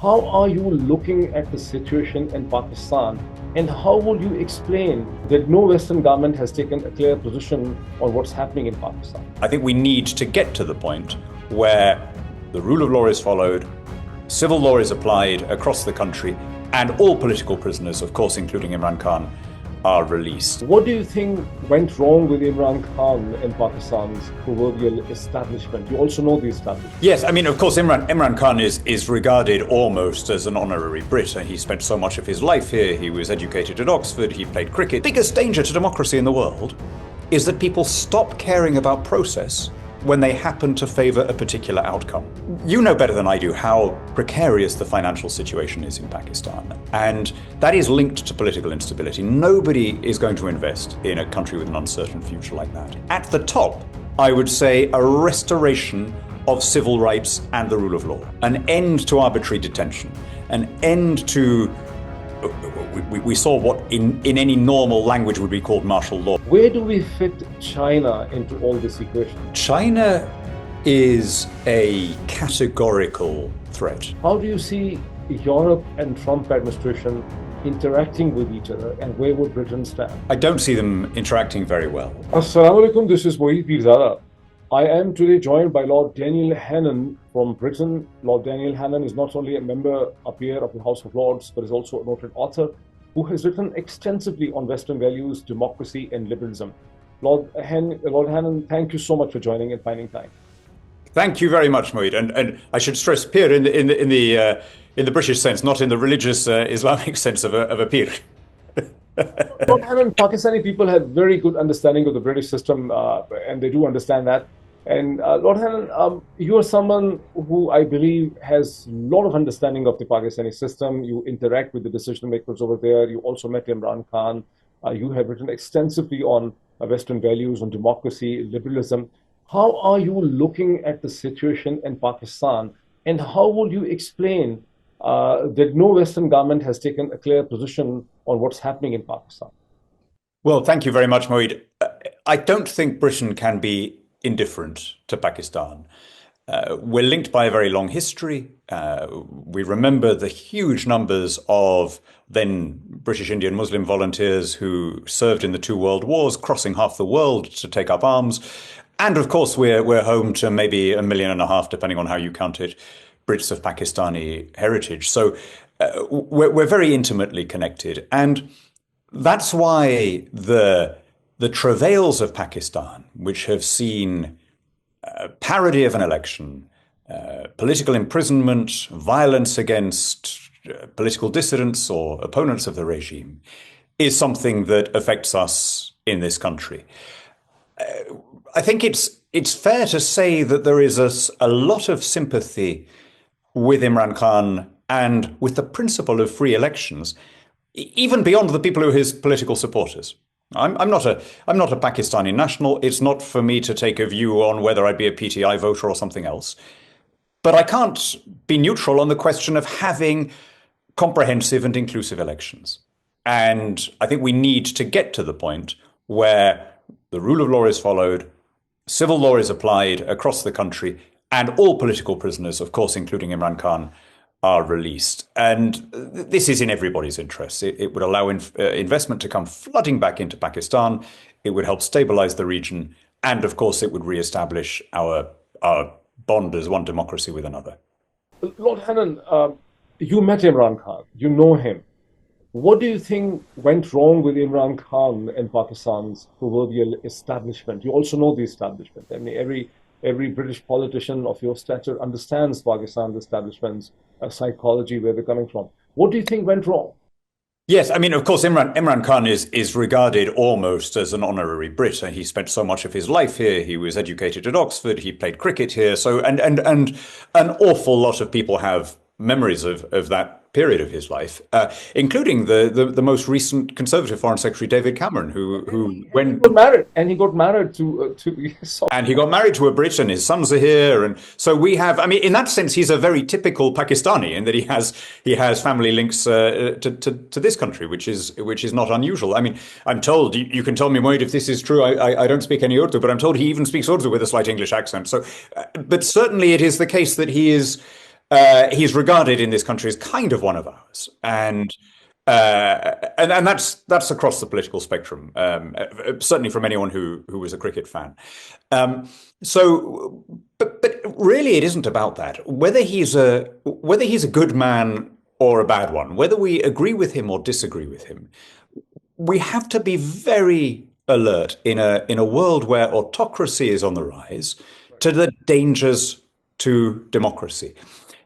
How are you looking at the situation in Pakistan, and how would you explain that no Western government has taken a clear position on what's happening in Pakistan? I think we need to get to the point where the rule of law is followed, civil law is applied across the country, and all political prisoners, of course, including Imran Khan, are released. What do you think went wrong with Imran Khan in Pakistan's proverbial establishment? You also know the establishment. Yes, I mean, of course, Imran Khan is regarded almost as an honorary Brit. He spent so much of his life here. He was educated at Oxford. He played cricket. Biggest danger to democracy in the world is that people stop caring about process when they happen to favour a particular outcome. You know better than I do how precarious the financial situation is in Pakistan, and that is linked to political instability. Nobody is going to invest in a country with an uncertain future like that. At the top, I would say a restoration of civil rights and the rule of law, an end to arbitrary detention, an end to we saw what in any normal language would be called martial law. Where do we fit China into all this equation? China is a categorical threat. How do you see Europe and Trump administration interacting with each other, and where would Britain stand? I don't see them interacting very well. Assalamu alaikum, this is Moeed Pirzada. I am today joined by Lord Daniel Hannon from Britain. Lord Daniel Hannon is not only a member, a peer of the House of Lords, but is also a noted author who has written extensively on Western values, democracy, and liberalism. Lord Hannon, thank you so much for joining and finding time. Thank you very much, Moeed. And I should stress peer in the British sense, not in the religious Islamic sense of a peer. Lord Hannon, Pakistani people have very good understanding of the British system, and they do understand that. And Lord Hannon, you are someone who I believe has a lot of understanding of the Pakistani system. You interact with the decision makers over there. You also met Imran Khan. You have written extensively on Western values, on democracy, liberalism. How are you looking at the situation in Pakistan, and how would you explain that no Western government has taken a clear position on what's happening in Pakistan? Well, thank you very much, Moeed. I don't think Britain can be indifferent to Pakistan. We're linked by a very long history. We remember the huge numbers of then British Indian Muslim volunteers who served in the two world wars, crossing half the world to take up arms. And of course, we're home to maybe 1.5 million, depending on how you count it, Brits of Pakistani heritage. So we're very intimately connected. And that's why the travails of Pakistan, which have seen parody of an election, political imprisonment, violence against political dissidents or opponents of the regime, is something that affects us in this country. I think it's fair to say that there is a lot of sympathy with Imran Khan and with the principle of free elections, even beyond the people who are his political supporters. I'm not a Pakistani national. It's not for me to take a view on whether I'd be a PTI voter or something else. But I can't be neutral on the question of having comprehensive and inclusive elections. And I think we need to get to the point where the rule of law is followed, civil law is applied across the country, and all political prisoners, of course, including Imran Khan, are released. And this is in everybody's interest. It would allow investment to come flooding back into Pakistan. It would help stabilize the region. And of course, it would reestablish our bond as one democracy with another. Lord Hannon, you met Imran Khan. You know him. What do you think went wrong with Imran Khan and Pakistan's proverbial establishment? You also know the establishment. I mean, every British politician of your stature understands Pakistan's establishment's psychology, where they're coming from. What do you think went wrong? Yes, I mean, of course, Imran Khan is regarded almost as an honorary Brit. He spent so much of his life here. He was educated at Oxford. He played cricket here. So, and an awful lot of people have memories of that period of his life, including the most recent Conservative Foreign Secretary David Cameron, who got married, and he got married to and he got married to a Brit, and his sons are here, and so we have. I mean, in that sense, he's a very typical Pakistani in that he has family links to this country, which is not unusual. I mean, I'm told you can tell me, Moeed, if this is true. I don't speak any Urdu, but I'm told he even speaks Urdu with a slight English accent. So, but certainly it is the case that he is He's regarded in this country as kind of one of ours, and that's across the political spectrum, certainly from anyone who was a cricket fan. Um, but really, it isn't about that. Whether he's a good man or a bad one, whether we agree with him or disagree with him, we have to be very alert in a world where autocracy is on the rise to the dangers to democracy.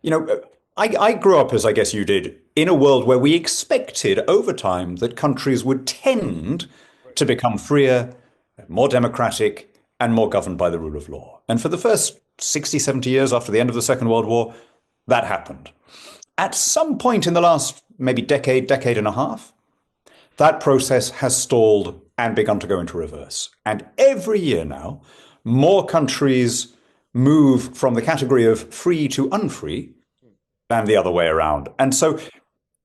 You know, I grew up, as I guess you did, in a world where we expected over time that countries would tend to become freer, more democratic, and more governed by the rule of law. And for the first 60, 70 years after the end of the Second World War, that happened. At some point in the last maybe decade and a half, that process has stalled and begun to go into reverse. And every year now, more countries move from the category of free to unfree than the other way around. And so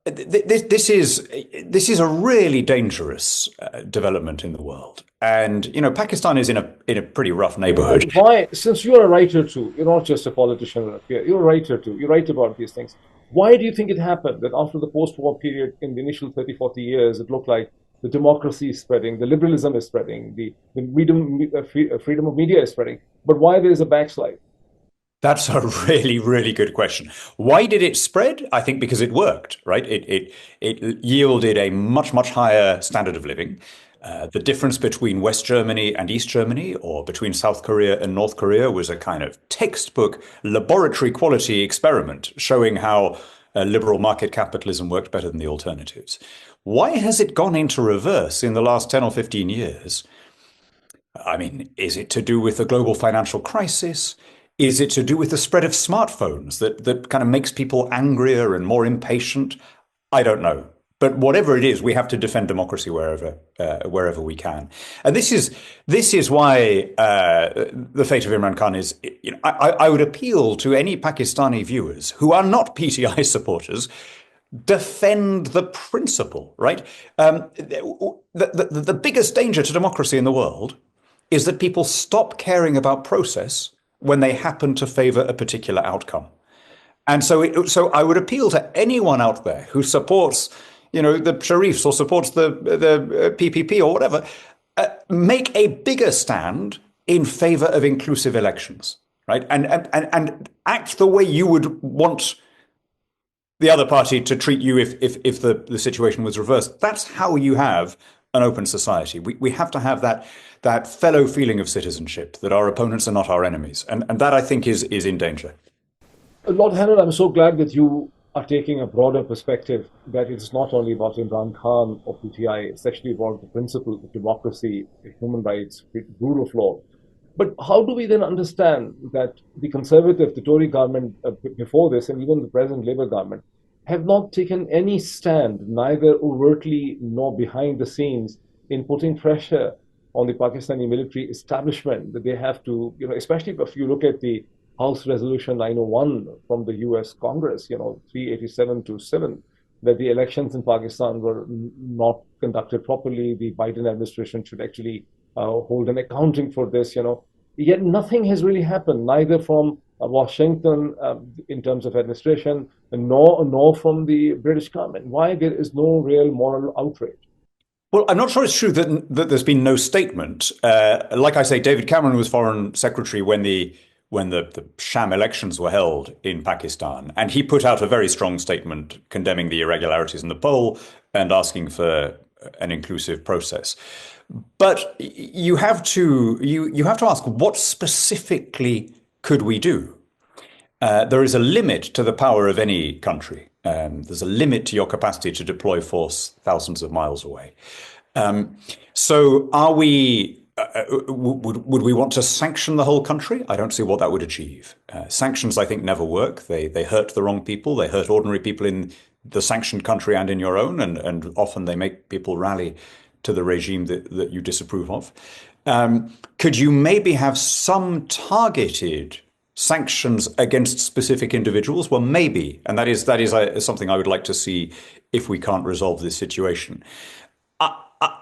this is a really dangerous development in the world. And Pakistan is in a pretty rough neighborhood. Why, since you're a writer too, you're not just a politician, you're a writer too, you write about these things. Why do you think it happened that after the post-war period, in the initial 30, 40 years, it looked like the democracy is spreading, the liberalism is spreading, the freedom of media is spreading, but why there is a backslide? That's a really, really good question. Why did it spread? I think because it worked, right? It yielded a much higher standard of living. The difference between West Germany and East Germany, or between South Korea and North Korea, was a kind of textbook laboratory quality experiment showing how liberal market capitalism worked better than the alternatives. Why has it gone into reverse in the last 10 or 15 years? I mean, is it to do with the global financial crisis? Is it to do with the spread of smartphones that kind of makes people angrier and more impatient? I don't know. But whatever it is, we have to defend democracy wherever we can. And this is why the fate of Imran Khan is. I would appeal to any Pakistani viewers who are not PTI supporters, defend the principle, right? The biggest danger to democracy in the world is that people stop caring about process when they happen to favor a particular outcome. And so I would appeal to anyone out there who supports, the Sharifs, or supports the PPP or whatever, make a bigger stand in favor of inclusive elections, right? And act the way you would want the other party to treat you if the situation was reversed. That's how you have an open society. We have to have that fellow feeling of citizenship, that our opponents are not our enemies. And that, I think, is in danger. Lord Hannon, I'm so glad that you are taking a broader perspective, that it's not only about Imran Khan or PTI, it's actually about the principle of democracy, human rights, rule of law. But how do we then understand that the Conservative, the Tory government before this, and even the present Labour government, have not taken any stand, neither overtly nor behind the scenes, in putting pressure on the Pakistani military establishment, that they have to, especially if you look at the House Resolution 901 from the US Congress, 387 to 7, that the elections in Pakistan were not conducted properly. The Biden administration should actually hold an accounting for this, Yet nothing has really happened, neither from Washington in terms of administration, nor from the British government. Why there is no real moral outrage? Well, I'm not sure it's true that there's been no statement. Like I say, David Cameron was foreign secretary when the sham elections were held in Pakistan, and he put out a very strong statement condemning the irregularities in the poll and asking for an inclusive process. But you have to ask, what specifically could we do? There is a limit to the power of any country. There's a limit to your capacity to deploy force thousands of miles away. So are we? Would we want to sanction the whole country? I don't see what that would achieve. Sanctions, I think, never work. They hurt the wrong people. They hurt ordinary people in the sanctioned country and in your own, and often they make people rally to the regime that you disapprove of. Could you maybe have some targeted sanctions against specific individuals? Well, maybe, and that is something I would like to see if we can't resolve this situation.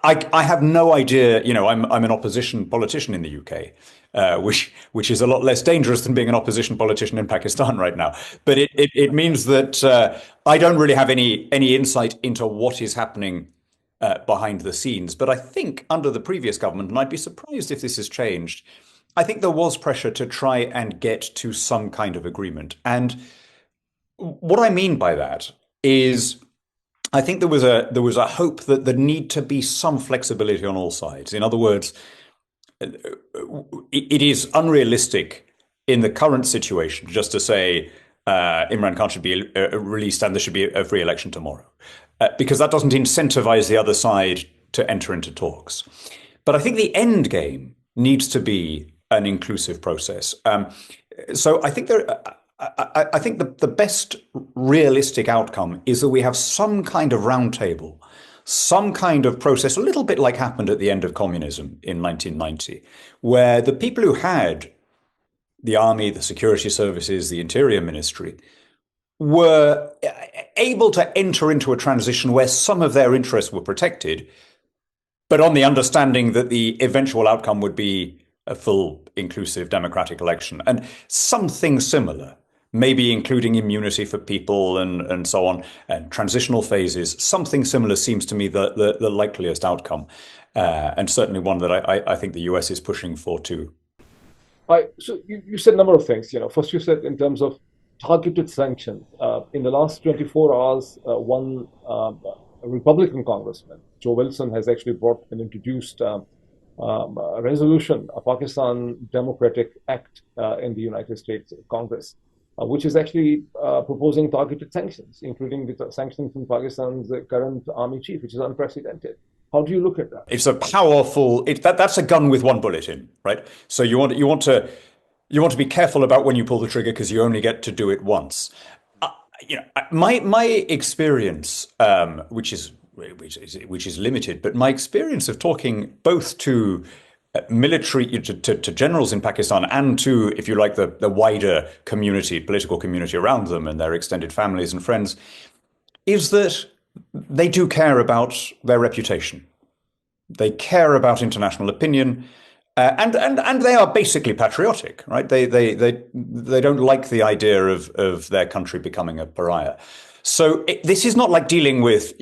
I have no idea. I'm an opposition politician in the UK, which is a lot less dangerous than being an opposition politician in Pakistan right now. But it means that I don't really have any insight into what is happening behind the scenes. But I think under the previous government, and I'd be surprised if this has changed, I think there was pressure to try and get to some kind of agreement. And what I mean by that is I think there was a hope that there need to be some flexibility on all sides. In other words, it is unrealistic in the current situation just to say Imran Khan should be released and there should be a free election tomorrow, because that doesn't incentivize the other side to enter into talks. But I think the end game needs to be an inclusive process. So I think the best realistic outcome is that we have some kind of roundtable, some kind of process, a little bit like happened at the end of communism in 1990, where the people who had the army, the security services, the interior ministry were able to enter into a transition where some of their interests were protected, but on the understanding that the eventual outcome would be a full, inclusive, democratic election. And something similar, maybe including immunity for people and so on, and transitional phases, something similar seems to me the likeliest outcome, and certainly one that I think the US is pushing for too. So you said a number of things. First you said in terms of targeted sanctions. In the last 24 hours, one a Republican congressman, Joe Wilson, has actually brought and introduced a resolution, a Pakistan Democratic Act in the United States Congress, which is actually proposing targeted sanctions, including the sanctions from Pakistan's current army chief, which is unprecedented. How do you look at that? It's a powerful. That's a gun with one bullet in, right? So you want to be careful about when you pull the trigger because you only get to do it once. My experience, which is limited, but my experience of talking both to military to generals in Pakistan and to, if you like, the wider community, political community around them and their extended families and friends, is that they do care about their reputation. They care about international opinion, and they are basically patriotic, right? They don't like the idea of their country becoming a pariah. So this is not like dealing with,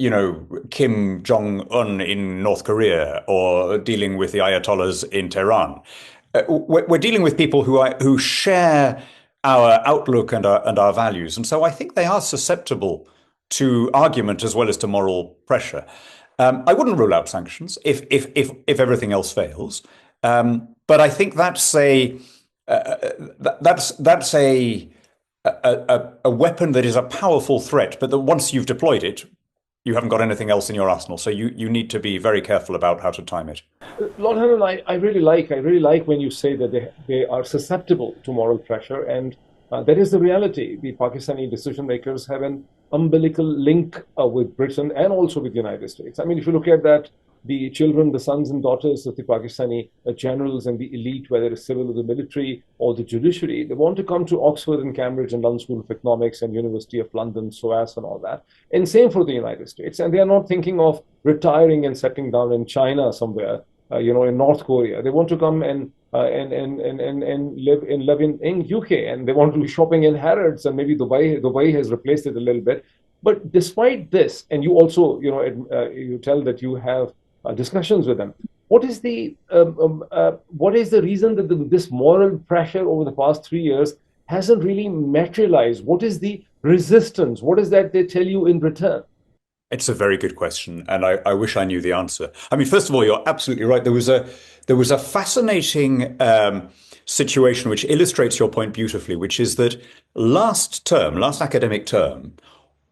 Kim Jong-un in North Korea or dealing with the Ayatollahs in Tehran. We're dealing with people who share our outlook and our values, and so I think they are susceptible to argument as well as to moral pressure. I wouldn't rule out sanctions if everything else fails, but I think that's a weapon that is a powerful threat, but that once you've deployed it, you haven't got anything else in your arsenal. So you need to be very careful about how to time it. Lord Hannon, I really like when you say that they are susceptible to moral pressure, and that is the reality. The Pakistani decision makers have an umbilical link with Britain and also with the United States. I mean, if you look at that, the children, the sons and daughters of the Pakistani generals and the elite, whether it's civil or the military or the judiciary, they want to come to Oxford and Cambridge and London School of Economics and University of London, SOAS and all that. And same for the United States. And they are not thinking of retiring and settling down in China somewhere, in North Korea. They want to come and live in UK, and they want to do shopping in Harrods, and maybe Dubai has replaced it a little bit. But despite this, and you also you tell that you have discussions with them. What is the reason that this moral pressure over the past 3 years hasn't really materialized? What is the resistance? What is that they tell you in return? It's a very good question, and I wish I knew the answer. I mean, first of all, you're absolutely right. There was a fascinating situation which illustrates your point beautifully, which is that last academic term,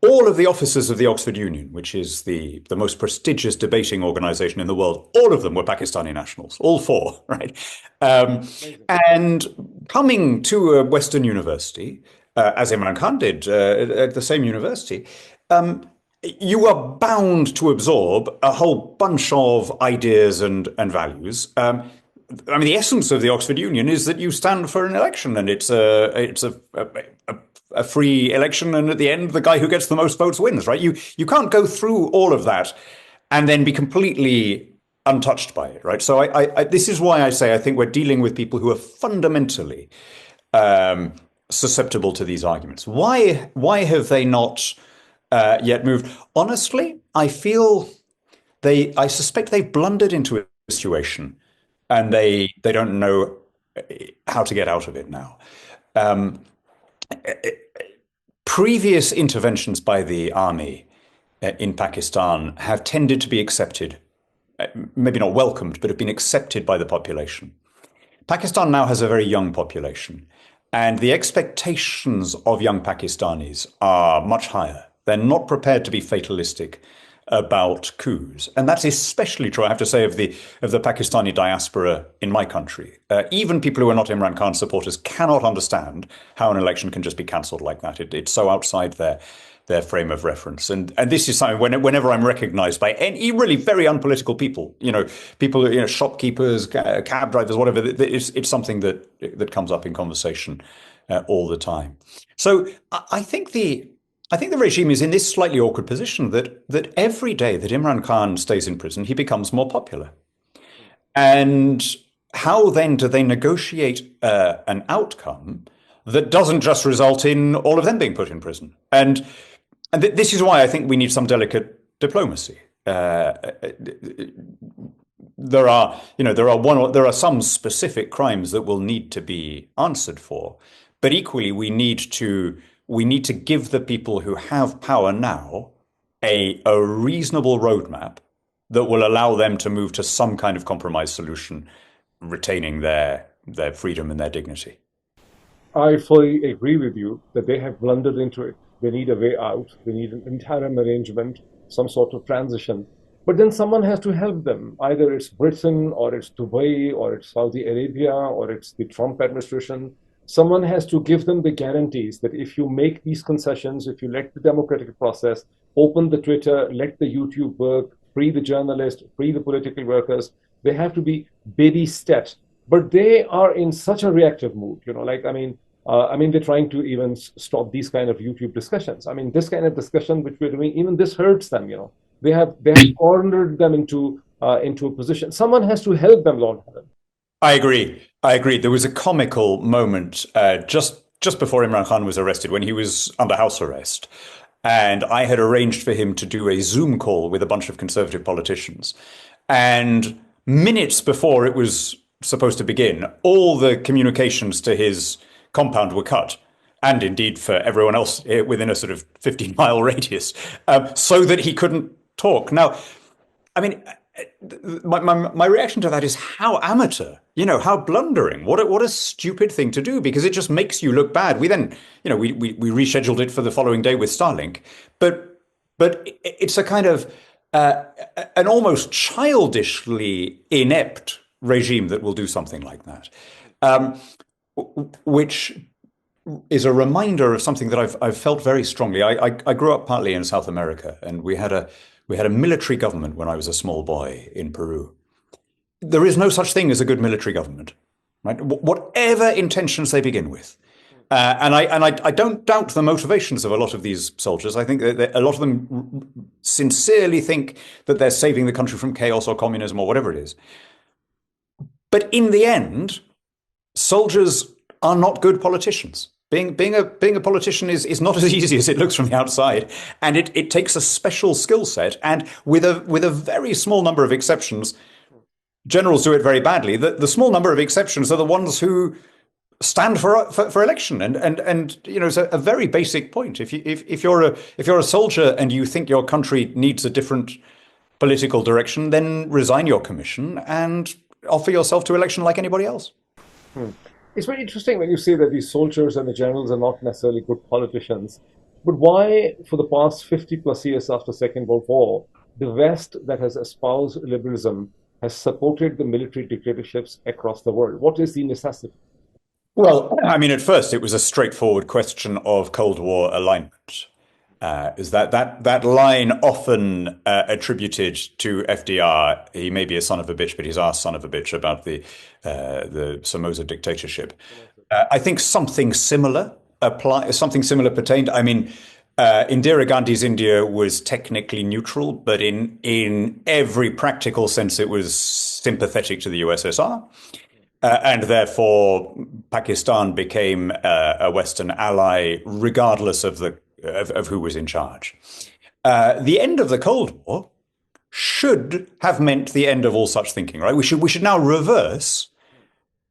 all of the officers of the Oxford Union, which is the most prestigious debating organization in the world, all of them were Pakistani nationals, all four, right? And coming to a Western university, as Imran Khan did at the same university, you are bound to absorb a whole bunch of ideas and values. I mean, the essence of the Oxford Union is that you stand for an election, and it's a free election, and at the end, the guy who gets the most votes wins, right? You can't go through all of that and then be completely untouched by it, right? So this is why I say I think we're dealing with people who are fundamentally susceptible to these arguments. Why have they not yet moved? Honestly, I suspect they've blundered into a situation and they don't know how to get out of it now. Um, Previous interventions by the army in Pakistan have tended to be accepted, maybe not welcomed, but have been accepted by the population. Pakistan now has a very young population, and the expectations of young Pakistanis are much higher. They're not prepared to be fatalistic about coups, and that's especially true, I have to say, of the Pakistani diaspora in my country. Even people who are not Imran Khan supporters cannot understand how an election can just be cancelled like that. It's so outside their frame of reference, and this is something whenever I'm recognised by any really very unpolitical people, shopkeepers, cab drivers, whatever, it's something that comes up in conversation all the time. So I think the regime is in this slightly awkward position that every day that Imran Khan stays in prison, he becomes more popular. And how then do they negotiate an outcome that doesn't just result in all of them being put in prison? And this is why I think we need some delicate diplomacy. There are some specific crimes that will need to be answered for, but equally we need to give the people who have power now a reasonable roadmap that will allow them to move to some kind of compromise solution, retaining their freedom and their dignity. I fully agree with you that they have blundered into it. They need a way out. They need an interim arrangement, some sort of transition. But then someone has to help them. Either it's Britain, or it's Dubai, or it's Saudi Arabia, or it's the Trump administration. Someone has to give them the guarantees that if you make these concessions, if you let the democratic process, open the Twitter, let the YouTube work, free the journalists, free the political workers, they have to be baby steps. But they are in such a reactive mood, they're trying to even stop these kind of YouTube discussions. I mean, this kind of discussion which we're doing, even this hurts them. They have cornered them into a position. Someone has to help them, Lord Hannon. I agree. There was a comical moment just before Imran Khan was arrested, when he was under house arrest. And I had arranged for him to do a Zoom call with a bunch of conservative politicians. And minutes before it was supposed to begin, all the communications to his compound were cut. And indeed for everyone else within a sort of 15-mile radius, so that he couldn't talk. Now, I mean, my reaction to that is how amateur, how blundering. What a stupid thing to do, because it just makes you look bad. We then, we rescheduled it for the following day with Starlink, but it's a kind of an almost childishly inept regime that will do something like that, which is a reminder of something that I've felt very strongly. I grew up partly in South America, and we had a military government when I was a small boy in Peru. There is no such thing as a good military government, right? Whatever intentions they begin with. And I don't doubt the motivations of a lot of these soldiers. I think that a lot of them sincerely think that they're saving the country from chaos or communism or whatever it is. But in the end, soldiers are not good politicians. Being a politician is not as easy as it looks from the outside, and it takes a special skill set. And with a very small number of exceptions, generals do it very badly. The small number of exceptions are the ones who stand for election. And it's a very basic point. If you're a soldier and you think your country needs a different political direction, then resign your commission and offer yourself to election like anybody else. It's very interesting when you say that these soldiers and the generals are not necessarily good politicians. But why, for the past 50 plus years after Second World War, the West that has espoused liberalism has supported the military dictatorships across the world? What is the necessity? Well, I mean, at first it was a straightforward question of Cold War alignment. Is that line often attributed to FDR? He may be a son of a bitch, but he's our son of a bitch about the Somoza dictatorship. I think something similar pertained. I mean, Indira Gandhi's India was technically neutral, but in every practical sense, it was sympathetic to the USSR. And therefore, Pakistan became a Western ally, regardless of who was in charge. The end of the Cold War should have meant the end of all such thinking, right? We should now reverse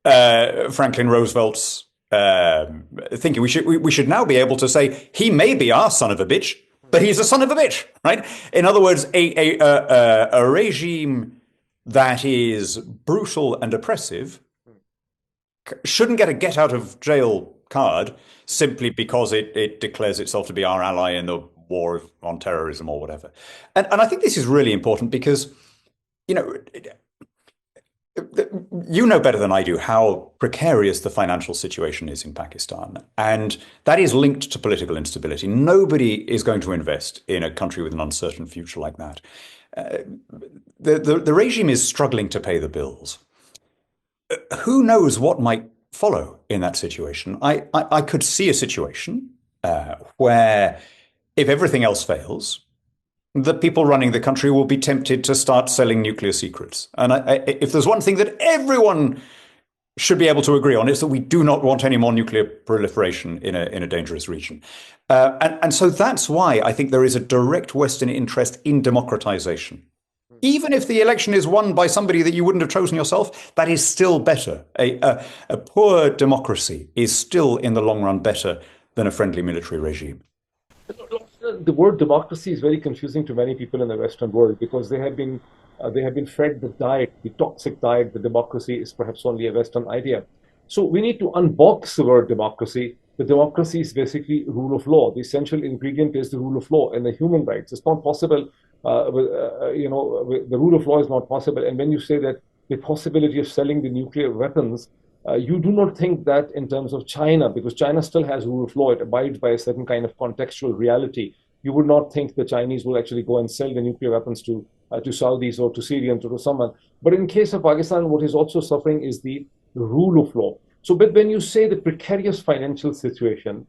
Franklin Roosevelt's thinking. We should now be able to say he may be our son of a bitch, but he's a son of a bitch, right? In other words, a regime that is brutal and oppressive shouldn't get a get out of jail card simply because it declares itself to be our ally in the war on terrorism or whatever. And I think this is really important because, you know, you know better than I do how precarious the financial situation is in Pakistan. And that is linked to political instability. Nobody is going to invest in a country with an uncertain future like that. The regime is struggling to pay the bills. Who knows what might follow in that situation? I could see a situation where if everything else fails, the people running the country will be tempted to start selling nuclear secrets. And if there's one thing that everyone should be able to agree on, it's that we do not want any more nuclear proliferation in a dangerous region. And so that's why I think there is a direct Western interest in democratization. Even if the election is won by somebody that you wouldn't have chosen yourself, that is still better. A poor democracy is still, in the long run, better than a friendly military regime. The word democracy is very confusing to many people in the Western world because they have been fed the diet, the toxic diet, that democracy is perhaps only a Western idea. So we need to unbox the word democracy. The democracy is basically rule of law. The essential ingredient is the rule of law and the human rights. It's not possible. The rule of law is not possible. And when you say that the possibility of selling the nuclear weapons, you do not think that in terms of China, because China still has rule of law. It abides by a certain kind of contextual reality. You would not think the Chinese will actually go and sell the nuclear weapons to Saudis or to Syrians or to someone. But in case of Pakistan, what is also suffering is the rule of law. So, but when you say the precarious financial situation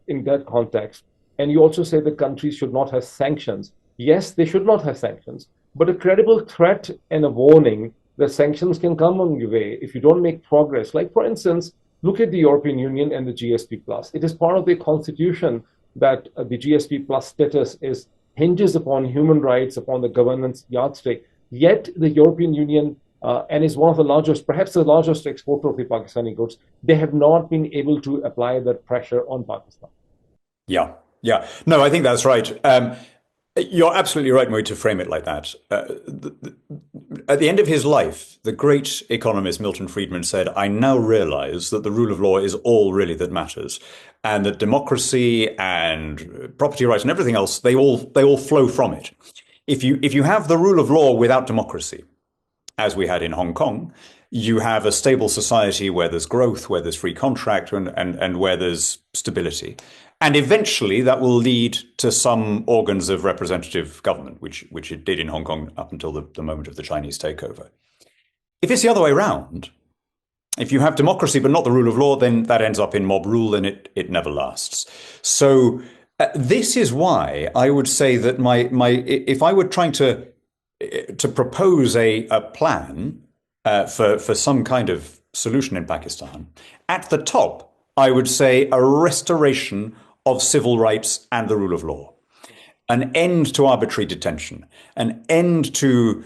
in that context, and you also say the countries should not have sanctions, yes, they should not have sanctions, but a credible threat and a warning that sanctions can come on your way if you don't make progress. Like, for instance, look at the European Union and the GSP Plus. It is part of the constitution that the GSP Plus status hinges upon human rights, upon the governance yardstick. Yet the European Union and is one of the largest, perhaps the largest exporter of the Pakistani goods, they have not been able to apply that pressure on Pakistan. Yeah, yeah. No, I think that's right. You're absolutely right, Moeed, to frame it like that. At the end of his life, the great economist Milton Friedman said, "I now realize that the rule of law is all really that matters, and that democracy and property rights and everything else, they all flow from it. If you have the rule of law without democracy, as we had in Hong Kong, you have a stable society where there's growth, where there's free contract, and where there's stability. And eventually that will lead to some organs of representative government, which it did in Hong Kong up until the moment of the Chinese takeover. If it's the other way around, if you have democracy but not the rule of law, then that ends up in mob rule and it never lasts. So this is why I would say that if I were trying to propose a plan for some kind of solution in Pakistan, at the top, I would say a restoration of civil rights and the rule of law, an end to arbitrary detention, an end to,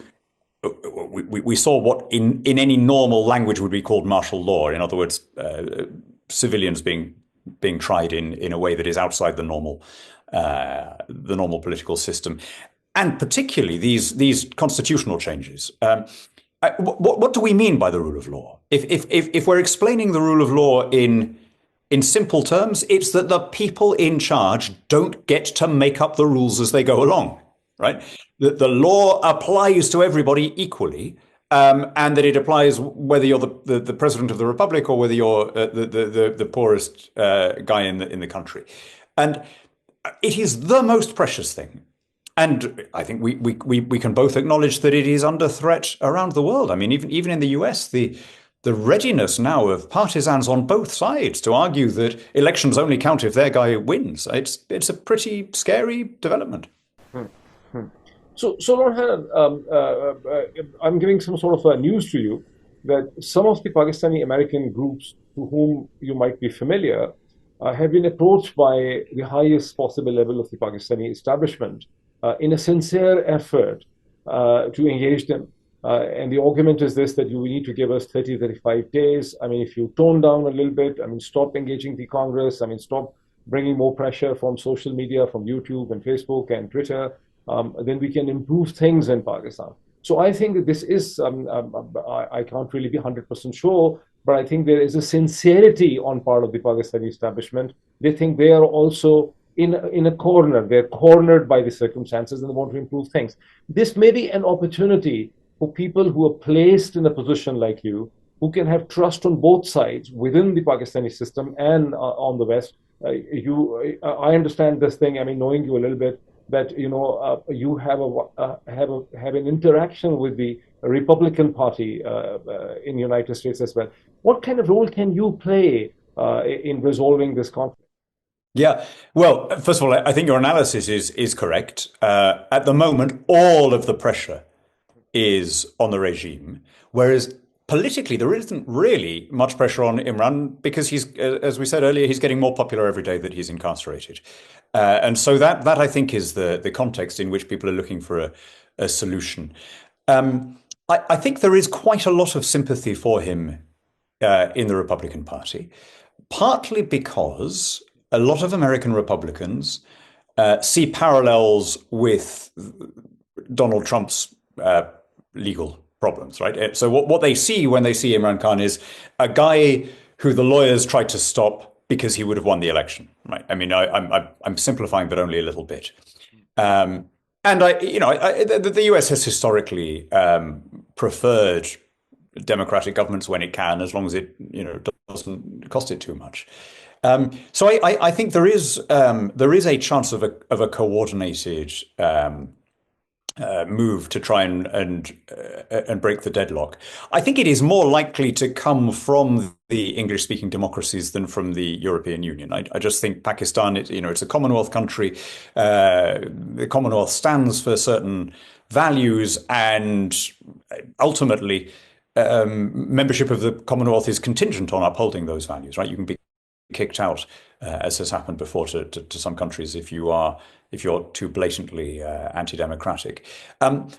we saw what in any normal language would be called martial law. In other words, civilians being tried in a way that is outside the normal political system. And particularly these constitutional changes. What do we mean by the rule of law? If we're explaining the rule of law in simple terms, it's that the people in charge don't get to make up the rules as they go along, right? That the law applies to everybody equally, and that it applies whether you're the president of the republic or whether you're the poorest guy in the country. And it is the most precious thing. And I think we can both acknowledge that it is under threat around the world. I mean, even in the US, the the readiness now of partisans on both sides to argue that elections only count if their guy wins. It's a pretty scary development. Hmm. Hmm. So Lord Hannan, I'm giving some sort of news to you that some of the Pakistani American groups to whom you might be familiar have been approached by the highest possible level of the Pakistani establishment in a sincere effort to engage them. And the argument is this, that you need to give us 30, 35 days. I mean, if you tone down a little bit, I mean, stop engaging the Congress, I mean, stop bringing more pressure from social media, from YouTube and Facebook and Twitter, then we can improve things in Pakistan. So I think that this is, I can't really be 100% sure, but I think there is a sincerity on part of the Pakistani establishment. They think they are also in a corner. They're cornered by the circumstances and they want to improve things. This may be an opportunity for people who are placed in a position like you, who can have trust on both sides within the Pakistani system and on the West. I understand this thing. I mean, knowing you a little bit, that you have an interaction with the Republican Party in the United States as well. What kind of role can you play in resolving this conflict? Yeah, well, first of all, I think your analysis is correct. At the moment, all of the pressure is on the regime, whereas politically there isn't really much pressure on Imran because he's, as we said earlier, he's getting more popular every day that he's incarcerated, and so that I think is the context in which people are looking for a solution. I think there is quite a lot of sympathy for him in the Republican Party, partly because a lot of American Republicans see parallels with Donald Trump's legal problems, right? So what they see when they see Imran Khan is a guy who the lawyers tried to stop because he would have won the election, right? I mean, I'm simplifying, but only a little bit. And the US has historically preferred democratic governments when it can, as long as it doesn't cost it too much. So I think there is a chance of a coordinated move to try and break the deadlock. I think it is more likely to come from the English-speaking democracies than from the European Union. I just think Pakistan, it's a Commonwealth country. The Commonwealth stands for certain values, and ultimately, membership of the Commonwealth is contingent on upholding those values. Right? You can be kicked out, as has happened before to some countries, if you're too blatantly anti-democratic.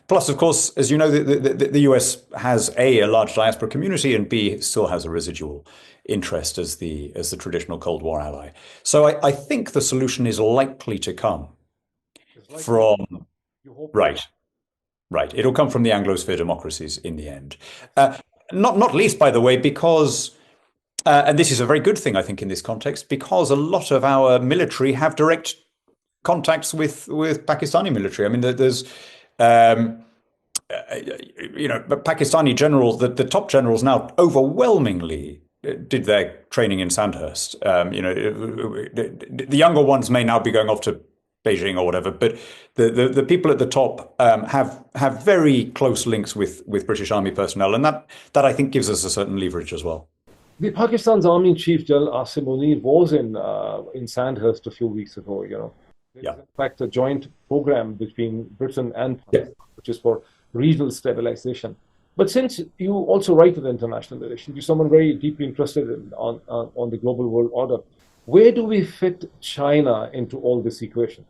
Plus, of course, as you know, the US has a large diaspora community, and B, still has a residual interest as the traditional Cold War ally. So I think the solution is likely to come from right. It'll come from the Anglosphere democracies in the end. Not least, by the way, because and this is a very good thing, I think, in this context, because a lot of our military have direct contacts with Pakistani military. I mean, there's Pakistani generals, the top generals now overwhelmingly did their training in Sandhurst. The younger ones may now be going off to Beijing or whatever, but the people at the top have very close links with British Army personnel, and that I think gives us a certain leverage as well. The Pakistan's Army Chief General Asim Munir was in Sandhurst a few weeks ago. There is in fact a joint program between Britain and Pakistan, which is for regional stabilization. But since you also write in international relations, you're someone very deeply interested on the global world order. Where do we fit China into all this equation?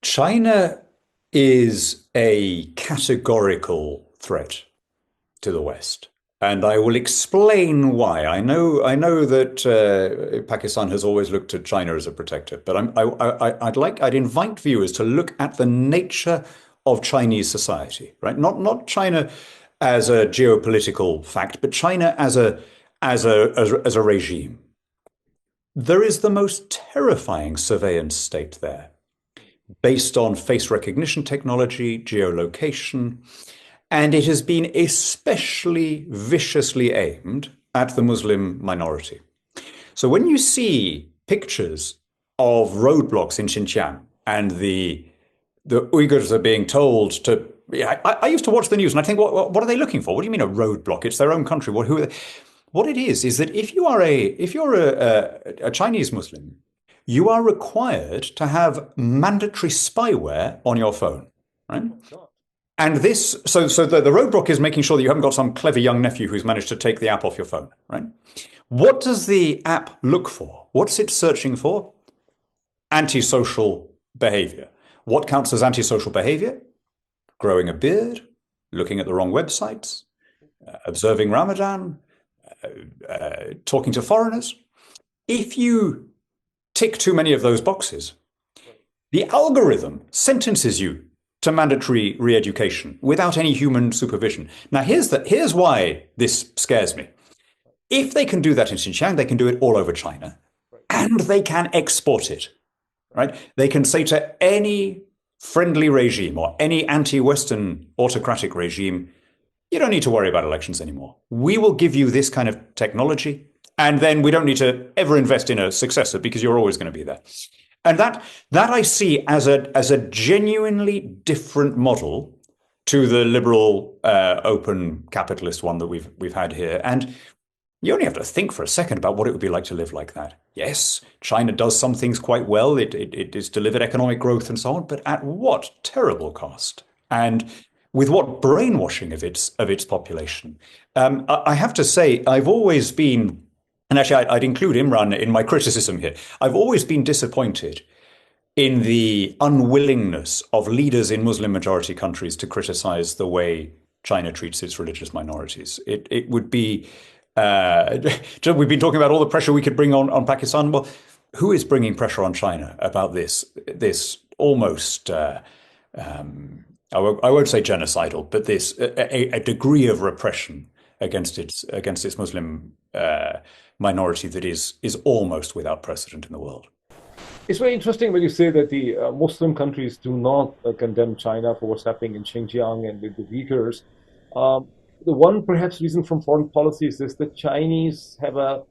China is a categorical threat to the West. And I will explain why. I know that Pakistan has always looked to China as a protector, but I'd invite viewers to look at the nature of Chinese society, right? Not China as a geopolitical fact, but China as a regime. There is the most terrifying surveillance state there, based on face recognition technology, geolocation. And it has been especially viciously aimed at the Muslim minority. So when you see pictures of roadblocks in Xinjiang and the Uyghurs are being told to Yeah, I used to watch the news and I think, what are they looking for? What do you mean a roadblock? It's their own country. What, who are they? What it is that if you're a Chinese Muslim, you are required to have mandatory spyware on your phone, right? Oh, God. And this, so the roadblock is making sure that you haven't got some clever young nephew who's managed to take the app off your phone, right? What does the app look for? What's it searching for? Antisocial behavior. What counts as antisocial behavior? Growing a beard, looking at the wrong websites, observing Ramadan, talking to foreigners. If you tick too many of those boxes, the algorithm sentences you to mandatory re-education without any human supervision. Now, here's why this scares me. If they can do that in Xinjiang, they can do it all over China, and they can export it, right? They can say to any friendly regime or any anti-Western autocratic regime, you don't need to worry about elections anymore. We will give you this kind of technology, and then we don't need to ever invest in a successor because you're always going to be there. And that I see as a genuinely different model to the liberal, open capitalist one that we've had here. And you only have to think for a second about what it would be like to live like that. Yes, China does some things quite well. It has delivered economic growth and so on, but at what terrible cost? And with what brainwashing of its population? I have to say, I've always been, and actually I'd include Imran in my criticism here. I've always been disappointed in the unwillingness of leaders in Muslim majority countries to criticize the way China treats its religious minorities. It would be we've been talking about all the pressure we could bring on Pakistan. Well, who is bringing pressure on China about this almost I won't say genocidal, but this a degree of repression against its Muslim minority that is almost without precedent in the world. It's very interesting when you say that the Muslim countries do not condemn China for what's happening in Xinjiang and with the Uyghurs. The one perhaps reason from foreign policy is this: the Chinese have a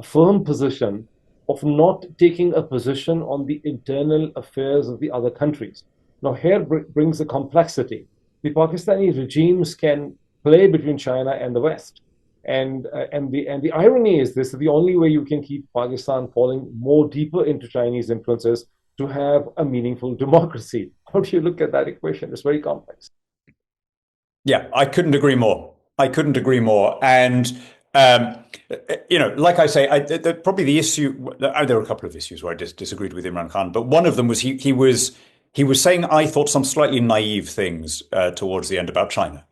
firm position of not taking a position on the internal affairs of the other countries. Now, here brings the complexity. The Pakistani regimes can play between China and the West. And the irony is this: that the only way you can keep Pakistan falling more deeper into Chinese influences to have a meaningful democracy. How do you look at that equation? It's very complex. Yeah, I couldn't agree more. I couldn't agree more. And like I say, probably the issue. There were a couple of issues where I disagreed with Imran Khan, but one of them was he was saying, I thought, some slightly naive things towards the end about China.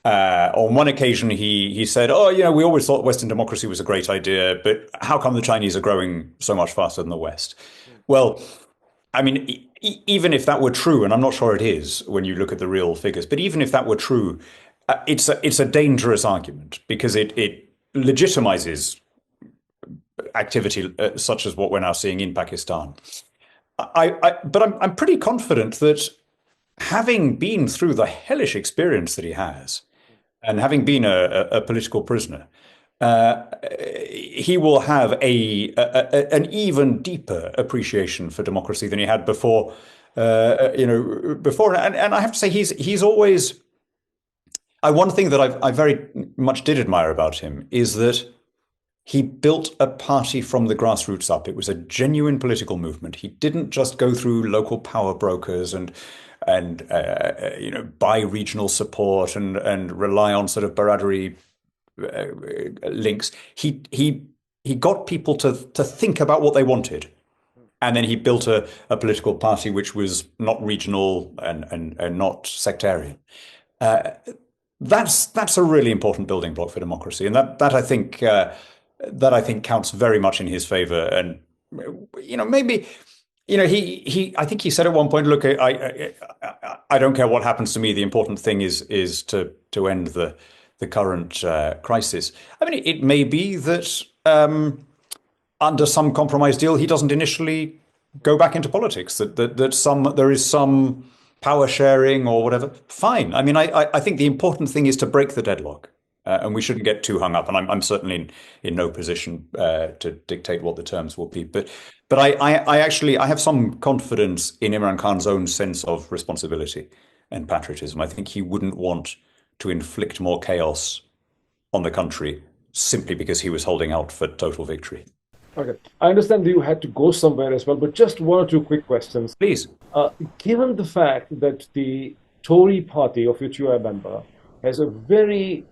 On one occasion, he said, "Oh, we always thought Western democracy was a great idea, but how come the Chinese are growing so much faster than the West?" Well, I mean, even if that were true, and I'm not sure it is when you look at the real figures, but even if that were true, it's a dangerous argument because it legitimizes activity such as what we're now seeing in Pakistan. But I'm pretty confident that having been through the hellish experience that he has, and having been a political prisoner, he will have an even deeper appreciation for democracy than he had before. Before, and I have to say, he's always. One thing that I very much did admire about him is that he built a party from the grassroots up. It was a genuine political movement. He didn't just go through local power brokers and buy regional support and rely on sort of Baradari links. He got people to think about what they wanted, and then he built a political party which was not regional and not sectarian. That's a really important building block for democracy, and that I think counts very much in his favor. And maybe. I think he said at one point, "Look, I don't care what happens to me. The important thing is to end the current crisis." I mean, it may be that under some compromise deal, he doesn't initially go back into politics. That there is some power sharing or whatever. Fine. I mean, I think the important thing is to break the deadlock. And we shouldn't get too hung up. And I'm certainly in no position to dictate what the terms will be. But I have some confidence in Imran Khan's own sense of responsibility. and patriotism. I think he wouldn't want to inflict more chaos on the country simply because he was holding out for total victory. Okay. I understand that you had to go somewhere as well, but just one or two quick questions. Please. Given the fact that the Tory party, of which you are a member, has a very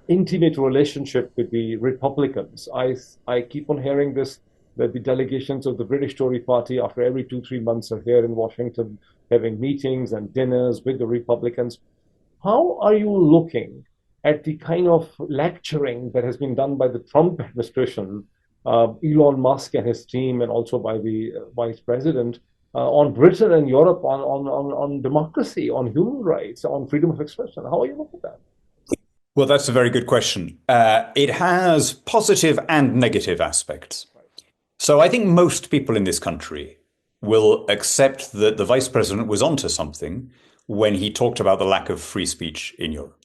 intimate relationship with the Republicans, I keep on hearing this that the delegations of the British Tory party, after every 2, 3 months, are here in Washington having meetings and dinners with the Republicans. How are you looking at the kind of lecturing that has been done by the Trump administration, Elon Musk and his team, and also by the vice president, on Britain and Europe on democracy, on human rights, on freedom of expression? How are you looking at that? Well, that's a very good question. It has positive and negative aspects. So I think most people in this country will accept that the vice president was onto something when he talked about the lack of free speech in Europe.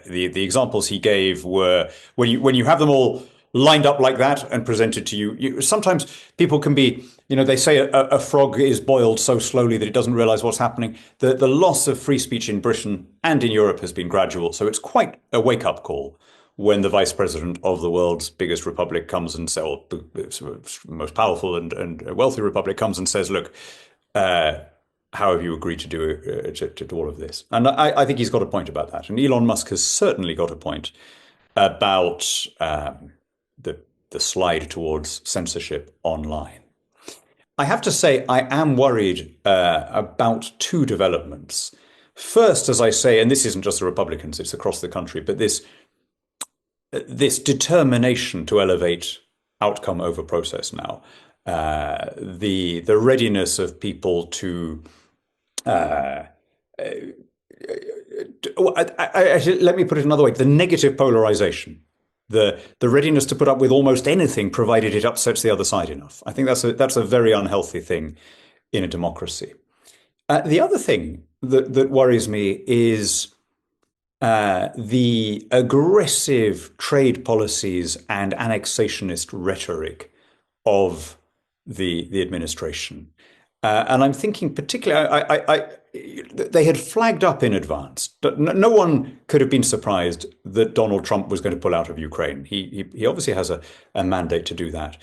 The examples he gave were when you have them all lined up like that and presented to you, sometimes people can be, they say a frog is boiled so slowly that it doesn't realize what's happening. The loss of free speech in Britain and in Europe has been gradual. So it's quite a wake-up call when the vice president of the world's biggest republic comes and says, or the most powerful and wealthy republic comes and says, look, how have you agreed to do all of this? And I think he's got a point about that. And Elon Musk has certainly got a point about the slide towards censorship online. I have to say, I am worried about two developments. First, as I say, and this isn't just the Republicans, it's across the country, but this determination to elevate outcome over process now, the readiness of people to let me put it another way, the negative polarization, the readiness to put up with almost anything provided it upsets the other side enough. I think that's a very unhealthy thing in a democracy. The other thing that worries me is the aggressive trade policies and annexationist rhetoric of the administration. And I'm thinking particularly, they had flagged up in advance. No one could have been surprised that Donald Trump was going to pull out of Ukraine. He obviously has a mandate to do that.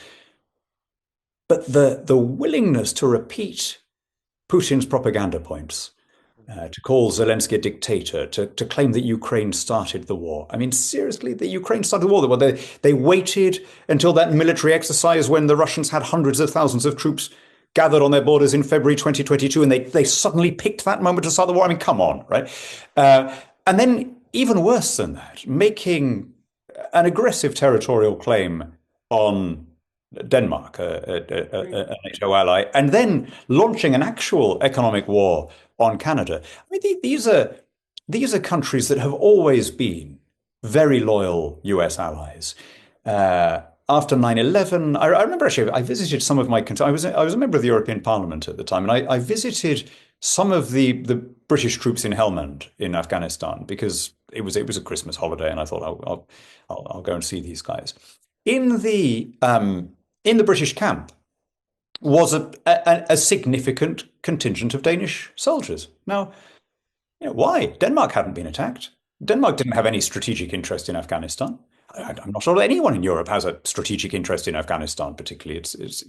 But the willingness to repeat Putin's propaganda points, to call Zelensky a dictator, to claim that Ukraine started the war. I mean, seriously, the Ukraine started the war. Well, they waited until that military exercise when the Russians had hundreds of thousands of troops gathered on their borders in February 2022, and they suddenly picked that moment to start the war. I mean, come on, right? And then even worse than that, making an aggressive territorial claim on Denmark, a NATO ally, and then launching an actual economic war on Canada. I mean, these are countries that have always been very loyal US allies. After 9/11, I remember actually I visited some of my. I was a member of the European Parliament at the time, and I visited some of the British troops in Helmand in Afghanistan because it was a Christmas holiday, and I thought I'll go and see these guys. In the British camp was a significant contingent of Danish soldiers. Now, why? Denmark hadn't been attacked. Denmark didn't have any strategic interest in Afghanistan. I'm not sure that anyone in Europe has a strategic interest in Afghanistan, particularly. It's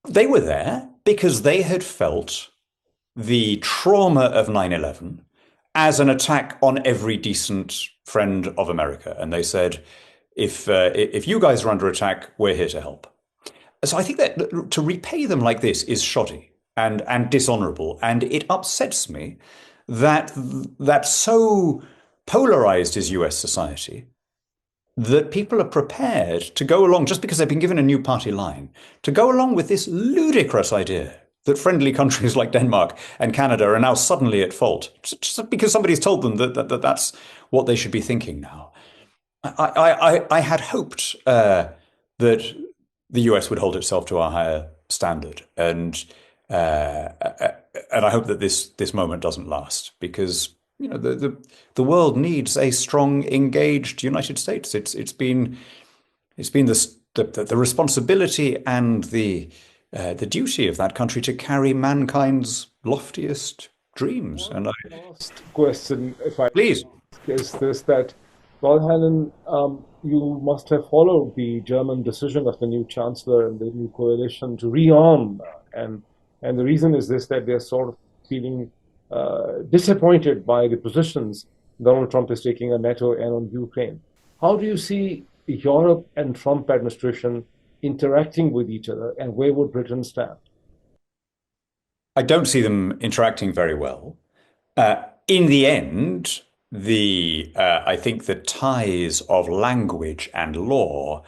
they were there because they had felt the trauma of 9/11 as an attack on every decent friend of America, and they said, if you guys are under attack, we're here to help. So I think that to repay them like this is shoddy and dishonorable, and it upsets me that so polarized is US society that people are prepared to go along, just because they've been given a new party line, to go along with this ludicrous idea that friendly countries like Denmark and Canada are now suddenly at fault, just because somebody's told them that that's what they should be thinking now. I had hoped that the US would hold itself to a higher standard, and I hope that this moment doesn't last, because the world needs a strong, engaged United States. It's been the responsibility and the duty of that country to carry mankind's loftiest dreams. One And I, last question, if I please. is this that, well, Hannon, you must have followed the German decision of the new chancellor and the new coalition to rearm, and the reason is this that they're sort of feeling disappointed by the positions Donald Trump is taking on NATO and on Ukraine. How do you see Europe and Trump administration interacting with each other, and where would Britain stand? I don't see them interacting very well. In the end, the I think the ties of language and law,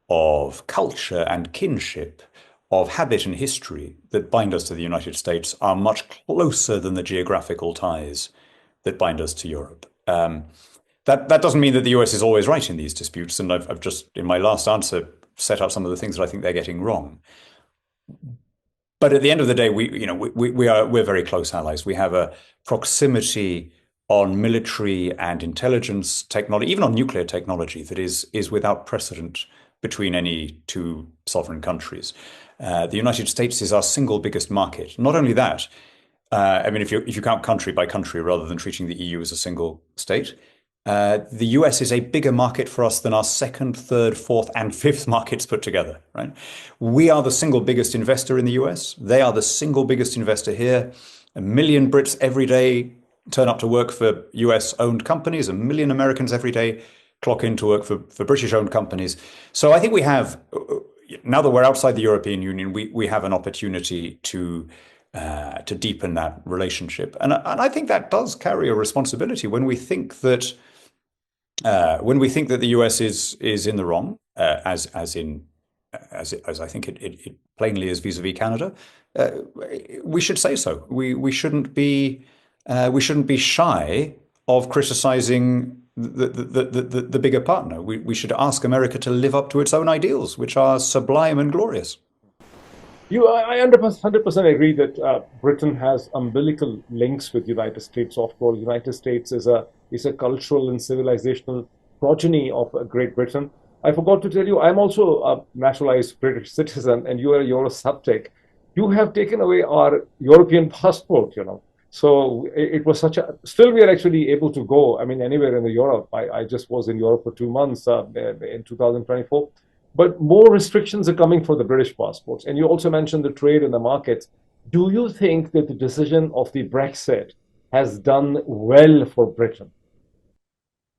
of culture and kinship, of habit and history that bind us to the United States are much closer than the geographical ties that bind us to Europe. That doesn't mean that the US is always right in these disputes, and I've just in my last answer set out some of the things that I think they're getting wrong. But at the end of the day, we're very close allies. We have a proximity on military and intelligence technology, even on nuclear technology, that is without precedent between any two sovereign countries. The United States is our single biggest market. Not only that, I mean, if you count country by country rather than treating the EU as a single state, the US is a bigger market for us than our second, third, fourth, and fifth markets put together, right? We are the single biggest investor in the US. They are the single biggest investor here. 1 million Brits every day turn up to work for US owned companies. 1 million Americans every day clock in to work for British owned companies. So I think we have, now that we're outside the European Union, we have an opportunity to deepen that relationship. And I think that does carry a responsibility when we think that the US is in the wrong, as I think it plainly is vis-a-vis Canada, we should say so. We shouldn't be shy of criticizing the bigger partner. We should ask America to live up to its own ideals, which are sublime and glorious. I 100% agree that Britain has umbilical links with the United States. After all, the United States is a cultural and civilizational progeny of Great Britain. I forgot to tell you, I'm also a naturalized British citizen, and you are a Eurosceptic. You have taken away our European passport, you know. So it was such a. Still, we are actually able to go. I mean, anywhere in the Europe. I just was in Europe for 2 months in 2024. But more restrictions are coming for the British passports. And you also mentioned the trade and the markets. Do you think that the decision of the Brexit has done well for Britain?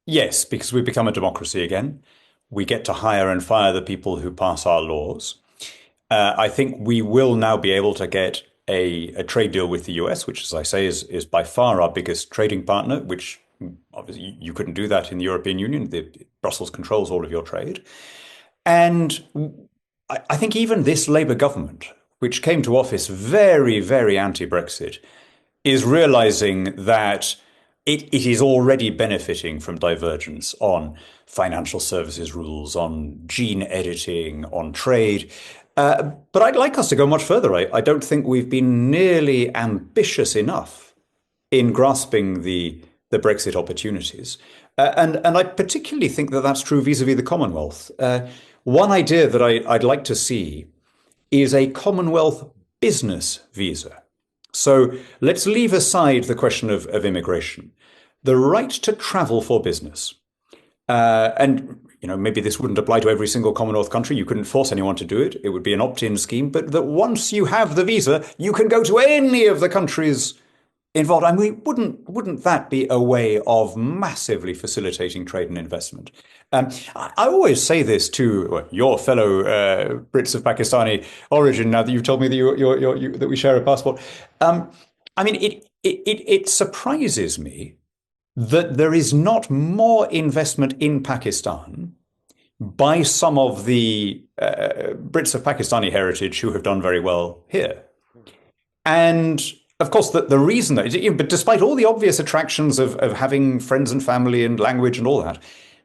Yes, because we've become a democracy again. We get to hire and fire the people who pass our laws. I think we will now be able to get a trade deal with the US, which, as I say, is by far our biggest trading partner, which obviously you couldn't do that in the European Union. Brussels controls all of your trade. And I think even this Labour government, which came to office very, very anti-Brexit, is realizing that it is already benefiting from divergence on financial services rules, on gene editing, on trade. But I'd like us to go much further. I don't think we've been nearly ambitious enough in grasping the Brexit opportunities. And I particularly think that that's true vis-a-vis the Commonwealth. One idea that I'd like to see is a Commonwealth business visa. So let's leave aside the question of immigration. The right to travel for business. And maybe this wouldn't apply to every single Commonwealth country. You couldn't force anyone to do it. It would be an opt-in scheme. But that once you have the visa, you can go to any of the countries involved. I mean, wouldn't that be a way of massively facilitating trade and investment? I always say this to your fellow Brits of Pakistani origin. Now that you've told me that that we share a passport, I mean, it surprises me that there is not more investment in Pakistan by some of the Brits of Pakistani heritage who have done very well here. And of course, the reason that, but despite all the obvious attractions of having friends and family and language and all that,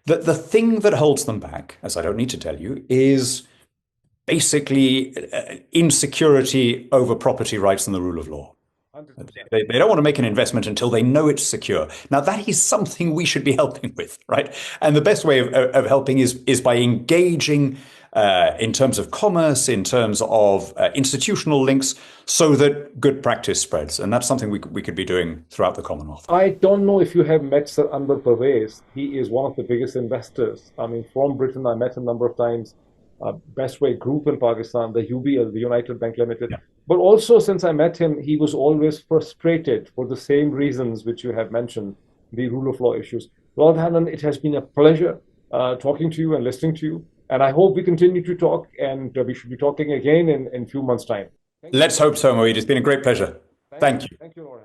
the thing that holds them back, as I don't need to tell you, is basically insecurity over property rights and the rule of law. They don't want to make an investment until they know it's secure. Now, that is something we should be helping with, right? And the best way of helping is by engaging in terms of commerce, in terms of institutional links, so that good practice spreads. And that's something we could be doing throughout the Commonwealth. I don't know if you have met Sir Anwar Pervez. He is one of the biggest investors. I mean, from Britain, I met him a number of times. Best Way Group in Pakistan, the UBL, the United Bank Limited. Yeah. But also, since I met him, he was always frustrated for the same reasons which you have mentioned, the rule of law issues. Lord Hannon, it has been a pleasure talking to you and listening to you. And I hope we continue to talk, and we should be talking again in a few months' time. Let's hope so, Moeed. It's been a great pleasure. Thank you. Thank you, Lord Hannon.